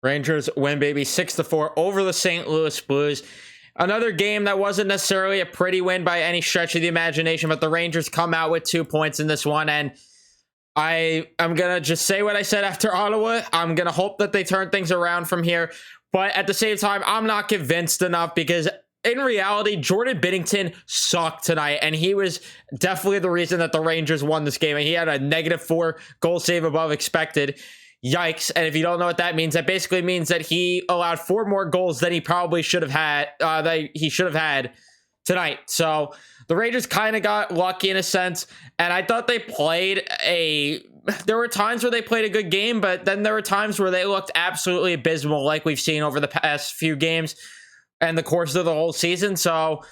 Rangers win, baby, 6-4 over the St. Louis Blues. Another game that wasn't necessarily a pretty win by any stretch of the imagination, but the Rangers come out with 2 points in this one. And I'm going to just say what I said after Ottawa. I'm going to hope that they turn things around from here. But at the same time, I'm not convinced enough because in reality, Jordan Binnington sucked tonight, and he was definitely the reason that the Rangers won this game. And he had a -4 goal save above expected. Yikes. And if you don't know what that means, that basically means that he allowed 4 more goals than he probably should have had, tonight. So the Rangers kind of got lucky in a sense, and I thought they there were times where they played a good game, but then there were times where they looked absolutely abysmal, like we've seen over the past few games and the course of the whole season. So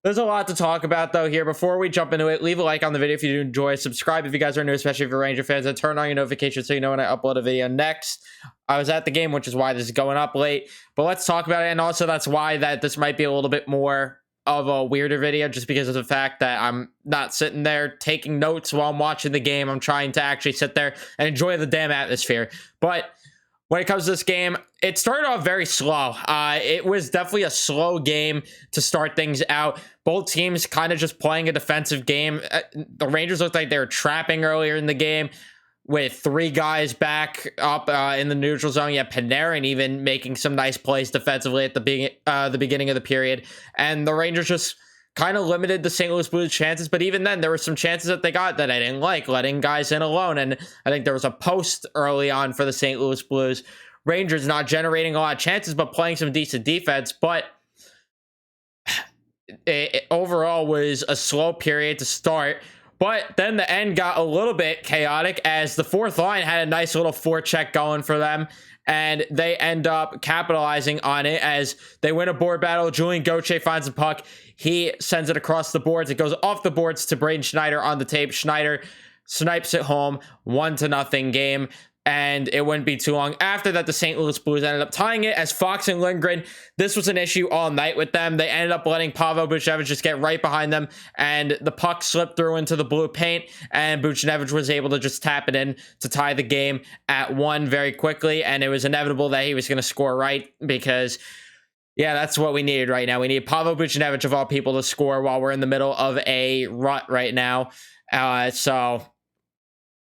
there's a lot to talk about, though, here. Before we jump into it, leave a like on the video if you do enjoy. Subscribe if you guys are new, especially if you're Ranger fans, and turn on your notifications so you know when I upload a video next. I was at the game, which is why this is going up late. But let's talk about it, and also that's why this might be a little bit more of a weirder video, just because of the fact that I'm not sitting there taking notes while I'm watching the game. I'm trying to actually sit there and enjoy the damn atmosphere. But when it comes to this game, it started off very slow. It was definitely a slow game to start things out. Both teams kind of just playing a defensive game. The Rangers looked like they were trapping earlier in the game with 3 guys back up in the neutral zone. Yeah, Panarin even making some nice plays defensively at the beginning of the period. And the Rangers just kind of limited the St. Louis Blues chances. But even then, there were some chances that they got that I didn't like, letting guys in alone. And I think there was a post early on for the St. Louis Blues. Rangers not generating a lot of chances, but playing some decent defense. But it overall was a slow period to start. But then the end got a little bit chaotic as the fourth line had a nice little forecheck going for them. And they end up capitalizing on it as they win a board battle. Julian Gauthier finds the puck. He sends it across the boards. It goes off the boards to Braden Schneider on the tape. Schneider snipes it home. 1-0 game. And it wouldn't be too long after that the St. Louis Blues ended up tying it as Fox and Lindgren. This was an issue all night with them. They ended up letting Pavel Buchnevich just get right behind them, and the puck slipped through into the blue paint, and Buchnevich was able to just tap it in to tie the game at 1 very quickly, and it was inevitable that he was going to score right because, yeah, that's what we needed right now. We need Pavel Buchnevich, of all people, to score while we're in the middle of a rut right now.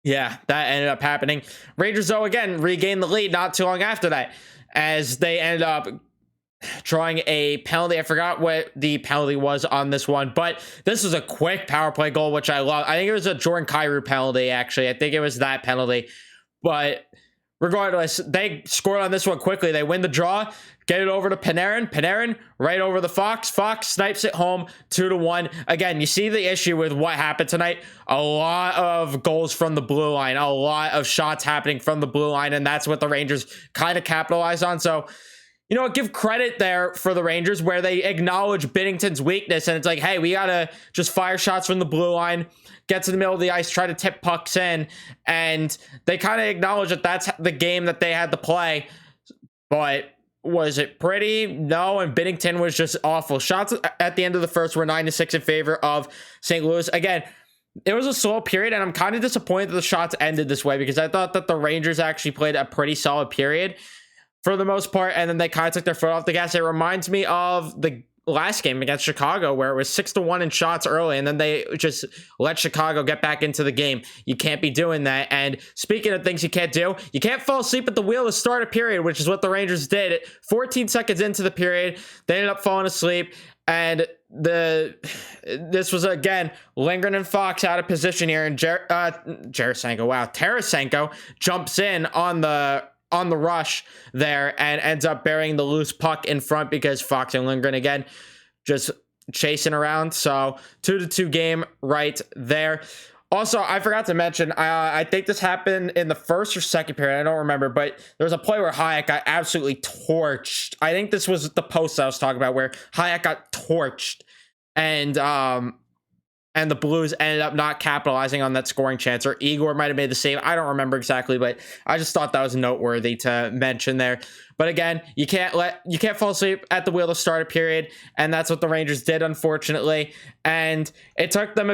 Yeah, that ended up happening. Rangers, though, again, regained the lead not too long after that, as they ended up drawing a penalty. I forgot what the penalty was on this one, but this was a quick power play goal, which I love. I think it was a Jordan Kyrou penalty, actually. I think it was that penalty. But regardless, they scored on this one quickly. They win the draw, get it over to Panarin. Panarin right over the Fox. Fox snipes it home 2-1. Again, you see the issue with what happened tonight. A lot of goals from the blue line, a lot of shots happening from the blue line, and that's what the Rangers kind of capitalized on. So, you know, give credit there for the Rangers where they acknowledge Binnington's weakness, and it's like, hey, we got to just fire shots from the blue line, get to the middle of the ice, try to tip pucks in, and they kind of acknowledge that that's the game that they had to play. But was it pretty? No, and Binnington was just awful. Shots at the end of the first were 9-6 in favor of St. Louis. Again, it was a slow period, and I'm kind of disappointed that the shots ended this way because I thought that the Rangers actually played a pretty solid period for the most part, and then they kind of took their foot off the gas. It reminds me of the last game against Chicago where it was 6-1 in shots early, and then they just let Chicago get back into the game. You can't be doing that. And speaking of things you can't do, you can't fall asleep at the wheel to start a period, which is what the Rangers did. 14 seconds into the period, they ended up falling asleep, and this was, again, Lindgren and Fox out of position here, and Tarasenko jumps in on the rush there and ends up burying the loose puck in front because Fox and Lindgren, again, just chasing around. So 2-2 game right there. Also, I forgot to mention, I think this happened in the first or second period. I don't remember, but there was a play where Hayek got absolutely torched. I think this was the post I was talking about where Hayek got torched, and the Blues ended up not capitalizing on that scoring chance, or Igor might have made the save. I don't remember exactly, but I just thought that was noteworthy to mention there. But again, you can't fall asleep at the wheel to start a period, and that's what the Rangers did, unfortunately. And it took them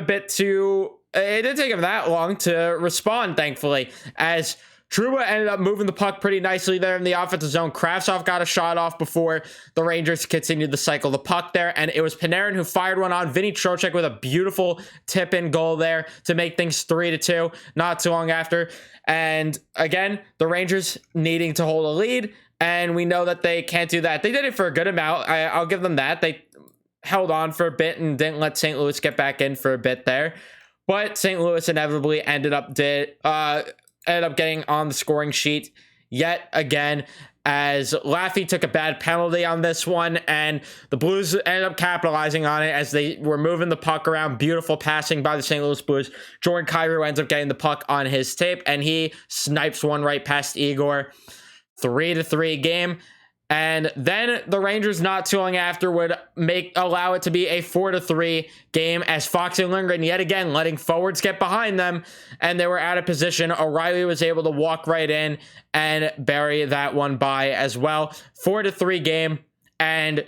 it didn't take them that long to respond, thankfully, as Truba ended up moving the puck pretty nicely there in the offensive zone. Kravtsov got a shot off before the Rangers continued to cycle the puck there, and it was Panarin who fired one on. Vinny Trocheck with a beautiful tip-in goal there to make things 3-2 not too long after. And again, the Rangers needing to hold a lead, and we know that they can't do that. They did it for a good amount. I'll give them that. They held on for a bit and didn't let St. Louis get back in for a bit there. But St. Louis inevitably ended up getting on the scoring sheet yet again, as Laffy took a bad penalty on this one, and the Blues ended up capitalizing on it as they were moving the puck around. Beautiful passing by the St. Louis Blues. Jordan Kyrou ends up getting the puck on his tape, and he snipes one right past Igor. 3-3 game. And then the Rangers not too long after would allow it to be a 4-3 game, as Fox and Lindgren yet again letting forwards get behind them, and they were out of position. O'Reilly was able to walk right in and bury that one by as well. 4-3 game. And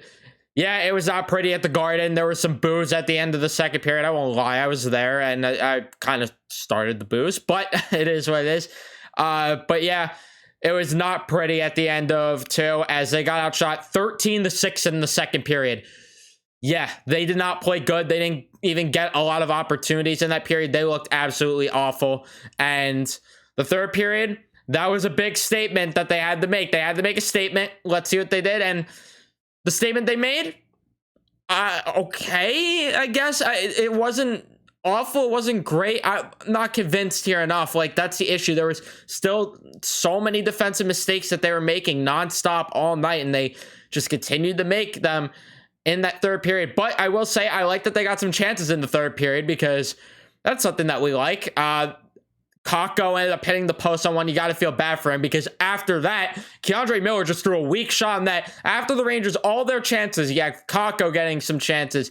yeah, it was not pretty at the Garden. There was some boos at the end of the second period. I won't lie, I was there and I kind of started the boos, but it is what it is. But yeah, it was not pretty at the end of two, as they got outshot 13-6 in the second period. Yeah, they did not play good. They didn't even get a lot of opportunities in that period. They looked absolutely awful. And the third period, that was a big statement that they had to make. They had to make a statement. Let's see what they did. And the statement they made, okay, I guess. It wasn't awful. It wasn't great. I'm not convinced here enough. Like, that's the issue. There was still so many defensive mistakes that they were making nonstop all night, and they just continued to make them in that third period. But I will say, I like that they got some chances in the third period, because that's something that we like. Kakko ended up hitting the post on one. You got to feel bad for him, because after that, Keandre Miller just threw a weak shot on that. After the Rangers, all their chances, yeah, Kakko getting some chances.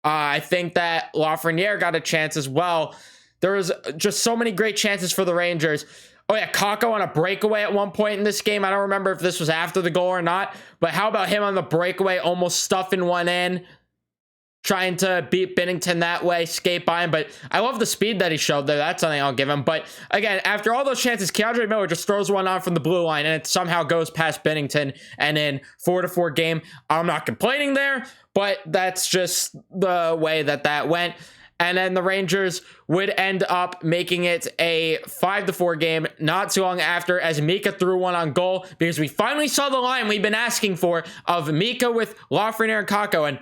I think that Lafreniere got a chance as well. There was just so many great chances for the Rangers. Oh yeah, Kakko on a breakaway at one point in this game. I don't remember if this was after the goal or not, but how about him on the breakaway, almost stuffing one in, trying to beat Binnington that way, skate by him. But I love the speed that he showed there. That's something I'll give him. But again, after all those chances, Keandre Miller just throws one on from the blue line, and it somehow goes past Binnington. And in 4-4 game, I'm not complaining there, but that's just the way that went. And then the Rangers would end up making it a 5-4 game not too long after, as Mika threw one on goal, because we finally saw the line we've been asking for of Mika with Lafreniere and Kakko. And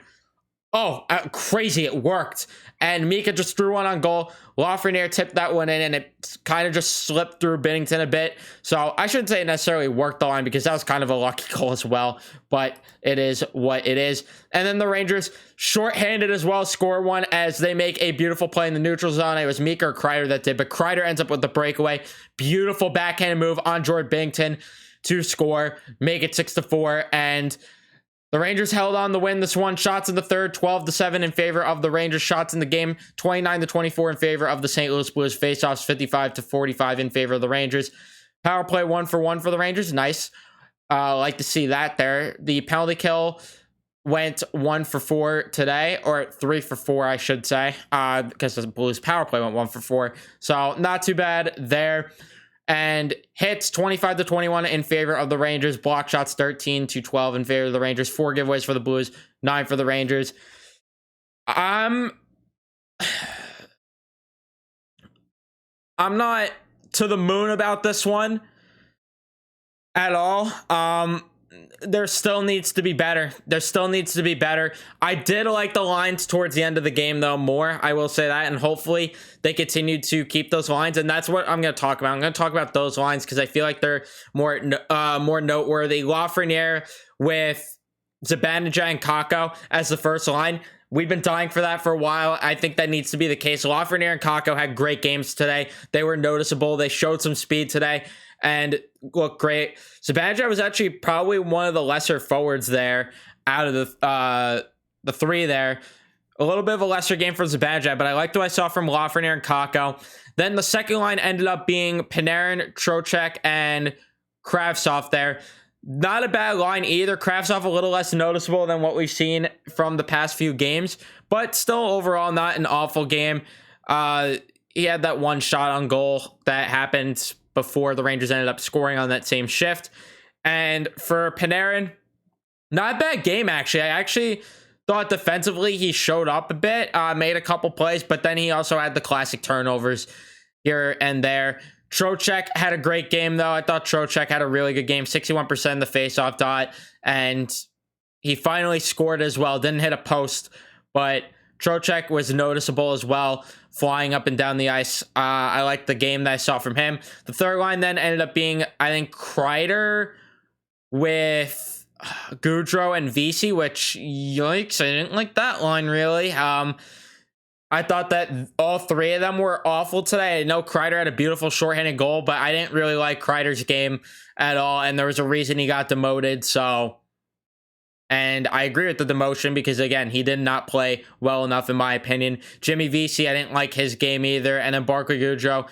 crazy, it worked. And Mika just threw one on goal. Lafreniere tipped that one in, and it kind of just slipped through Binnington a bit. So I shouldn't say it necessarily worked the line, because that was kind of a lucky goal as well. But it is what it is. And then the Rangers, shorthanded as well, score one as they make a beautiful play in the neutral zone. It was Mika or Kreider that did, but Kreider ends up with the breakaway. Beautiful backhanded move on Jordan Binnington to score, make it 6-4. And the Rangers held on to win this one. Shots in the third, 12-7 in favor of the Rangers. Shots in the game, 29-24 in favor of the St. Louis Blues. Faceoffs, 55-45 in favor of the Rangers. Power play 1-for-1 for the Rangers. Nice. Like to see that there. The penalty kill went 1-for-4 today, or 3-for-4, I should say, because the Blues power play went 1-for-4. So not too bad there. And hits 25-21 in favor of the Rangers. Block shots 13-12 in favor of the Rangers. 4 giveaways for the Blues, 9 for the Rangers. I'm not to the moon about this one at all. There still needs to be better. I did like the lines towards the end of the game, though, more. I will say that, and hopefully they continue to keep those lines, and that's what I'm going to talk about. I'm going to talk about those lines because I feel like they're more noteworthy. Lafreniere with Zibanejad and Kakko as the first line. We've been dying for that for a while. I think that needs to be the case. Lafreniere and Kakko had great games today. They were noticeable. They showed some speed today and looked great. Zibanejad was actually probably one of the lesser forwards there out of the three there. A little bit of a lesser game for Zibanejad, but I liked what I saw from Lafreniere and Kakko. Then the second line ended up being Panarin, Trocheck, and Kravtsov there. Not a bad line either. Kravtsov a little less noticeable than what we've seen from the past few games, but still overall not an awful game. He had that one shot on goal that happened before the Rangers ended up scoring on that same shift. And for Panarin, not a bad game, actually. I actually thought defensively he showed up a bit, made a couple plays, but then he also had the classic turnovers here and there. Trocheck had a great game, though. I thought Trocheck had a really good game, 61% in the faceoff dot, and he finally scored as well. Didn't hit a post, but Trocheck was noticeable as well, flying up and down the ice. I liked the game that I saw from him. The third line then ended up being, I think, Kreider with Goudreau and Vesey, which, yikes, I didn't like that line, really. I thought that all three of them were awful today. I know Kreider had a beautiful shorthanded goal, but I didn't really like Kreider's game at all, and there was a reason he got demoted, so... And I agree with the demotion because, again, he did not play well enough, in my opinion. Jimmy Vesey, I didn't like his game either. And then Barclay Goudreau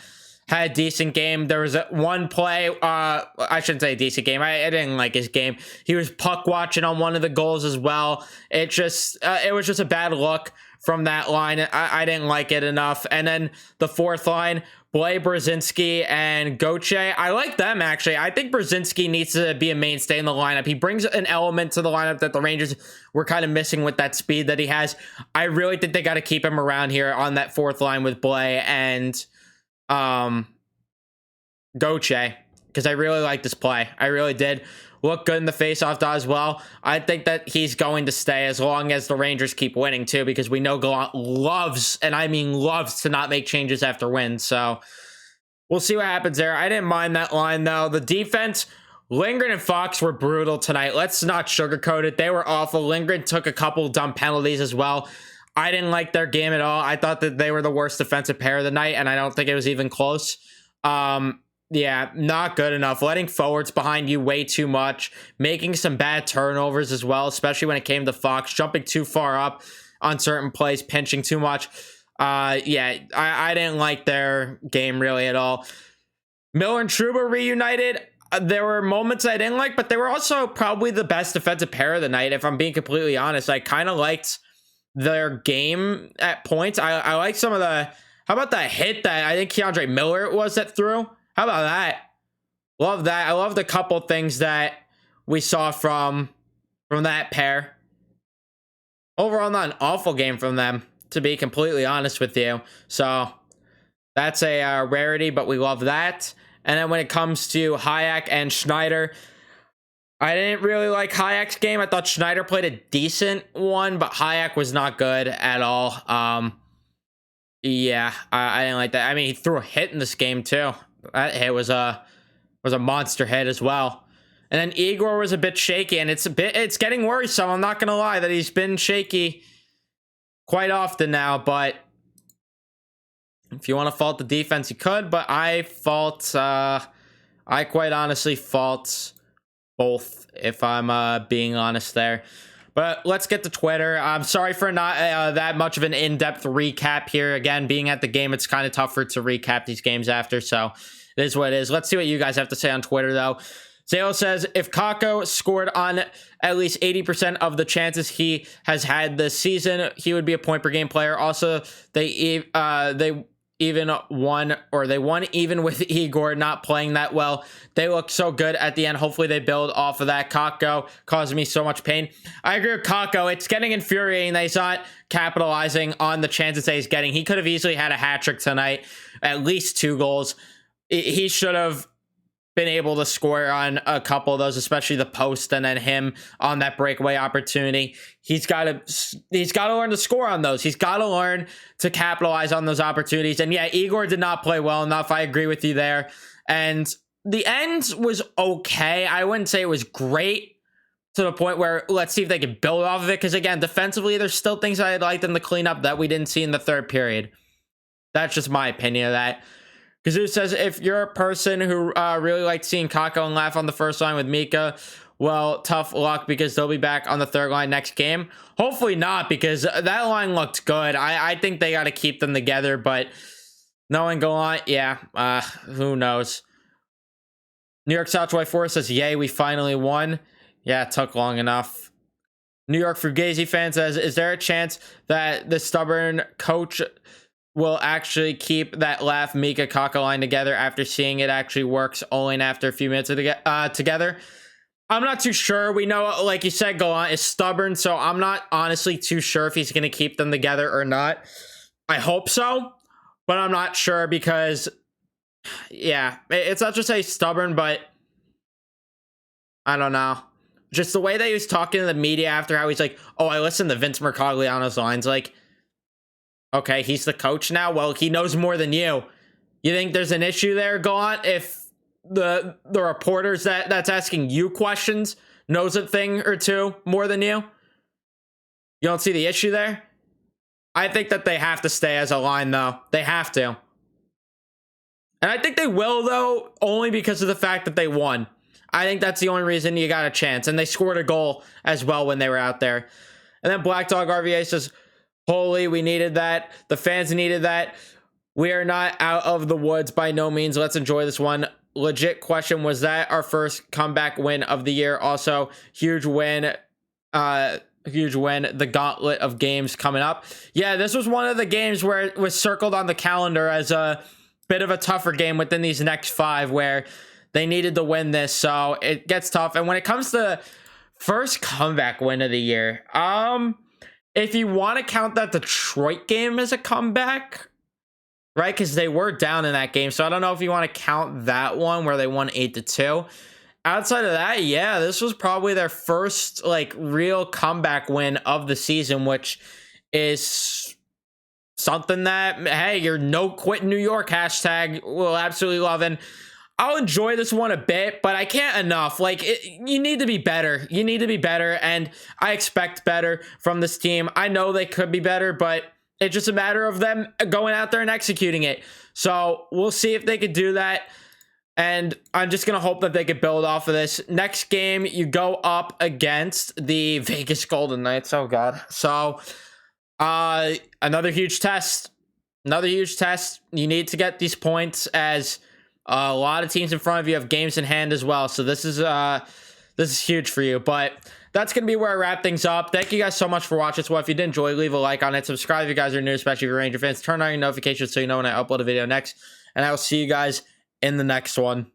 had a decent game. There was one play, I shouldn't say decent game. I didn't like his game. He was puck watching on one of the goals as well. It was just a bad look from that line. I didn't like it enough. And then the fourth line, Blake Brzezinski and Gauthier. I like them, actually. I think Brzezinski needs to be a mainstay in the lineup. He brings an element to the lineup that the Rangers were kind of missing with that speed that he has. I really think they got to keep him around here on that fourth line with Blake and Gauthier, because I really like this play. I really did. Look good in the faceoff dot as well. I think that he's going to stay as long as the Rangers keep winning too, because we know Gallant loves, and I mean loves, to not make changes after wins. So we'll see what happens there. I didn't mind that line though. The defense, Lindgren and Fox were brutal tonight. Let's not sugarcoat it. They were awful. Lindgren took a couple dumb penalties as well. I didn't like their game at all. I thought that they were the worst defensive pair of the night, and I don't think it was even close. Yeah, not good enough. Letting forwards behind you way too much. Making some bad turnovers as well, especially when it came to Fox. Jumping too far up on certain plays, pinching too much. Yeah, I didn't like their game really at all. Miller and Trouba reunited. There were moments I didn't like, but they were also probably the best defensive pair of the night, if I'm being completely honest. I kind of liked their game at points. I like some of the... How about that hit that I think Keandre Miller was that threw? How about that? Love that. I love the couple things that we saw from that pair. Overall, not an awful game from them, to be completely honest with you. So that's a rarity, but we love that. And then when it comes to Hayek and Schneider, I didn't really like Hayek's game. I thought Schneider played a decent one, but Hayek was not good at all. Yeah, I didn't like that. I mean, he threw a hit in this game too. That hit was a monster hit as well. And then Igor was a bit shaky, and it's getting worrisome. I'm not gonna lie that he's been shaky quite often now, but if you want to fault the defense, you could, but I quite honestly fault both, if I'm being honest there. But let's get to Twitter. I'm sorry for not that much of an in-depth recap here. Again, being at the game, it's kind of tougher to recap these games after, so it is what it is. Let's see what you guys have to say on Twitter, though. Zalo says, if Kakko scored on at least 80% of the chances he has had this season, he would be a point-per-game player. Also, they won even with Igor not playing that well. They look so good at the end. Hopefully they build off of that. Kakko caused me so much pain. I agree with Kakko. It's getting infuriating that he's not capitalizing on the chances that he's getting. He could have easily had a hat trick tonight, at least 2 goals. He should have been able to score on a couple of those, especially the post and then him on that breakaway opportunity. He's got to learn to score on those. He's got to learn to capitalize on those opportunities. And yeah, Igor did not play well enough. I agree with you there. And the end was okay. I wouldn't say it was great, to the point where let's see if they can build off of it. Because again, defensively, there's still things I'd like them to clean up that we didn't see in the third period. That's just my opinion of that. Kazoo says, if you're a person who really liked seeing Kakko and laugh on the first line with Mika, well, tough luck, because they'll be back on the third line next game. Hopefully not, because that line looked good. I think they got to keep them together, but knowing Gallant, yeah, who knows. New York South 4 says, yay, we finally won. Yeah, it took long enough. New York Fugazi fan says, is there a chance that the stubborn coach will actually keep that Laugh Mika Kaka line together after seeing it actually works only after a few minutes together. I'm not too sure. We know, like you said, Gallant is stubborn, so I'm not honestly too sure if he's going to keep them together or not. I hope so, but I'm not sure because, yeah, it's not just say stubborn, but I don't know. Just the way that he was talking to the media after how he's like, oh, I listened to Vince Mercogliano's lines. Like, okay, he's the coach now. Well, he knows more than you. You think there's an issue there, Gallant, if the reporters that's asking you questions knows a thing or two more than you? You don't see the issue there? I think that they have to stay as a line, though. They have to. And I think they will, though, only because of the fact that they won. I think that's the only reason you got a chance. And they scored a goal as well when they were out there. And then Black Dog RVA says, holy, we needed that. The fans needed that. We are not out of the woods by no means. Let's enjoy this one. Legit question, was that our first comeback win of the year? Also, huge win. Huge win. The gauntlet of games coming up. Yeah, this was one of the games where it was circled on the calendar as a bit of a tougher game within these next 5 where they needed to win this, so it gets tough. And when it comes to first comeback win of the year, if you want to count that Detroit game as a comeback, right? Because they were down in that game. So I don't know if you want to count that one where they won 8-2. Outside of that, yeah, this was probably their first like real comeback win of the season, which is something that, hey, your no quit New York hashtag will absolutely love. And I'll enjoy this one a bit, but I can't enough. Like, you need to be better. You need to be better, and I expect better from this team. I know they could be better, but it's just a matter of them going out there and executing it. So we'll see if they could do that, and I'm just going to hope that they could build off of this. Next game, you go up against the Vegas Golden Knights. Oh, God. So, another huge test. Another huge test. You need to get these points as a lot of teams in front of you have games in hand as well. So this is huge for you. But that's going to be where I wrap things up. Thank you guys so much for watching. So if you did enjoy, leave a like on it. Subscribe if you guys are new, especially if you're Ranger fans. Turn on your notifications so you know when I upload a video next. And I will see you guys in the next one.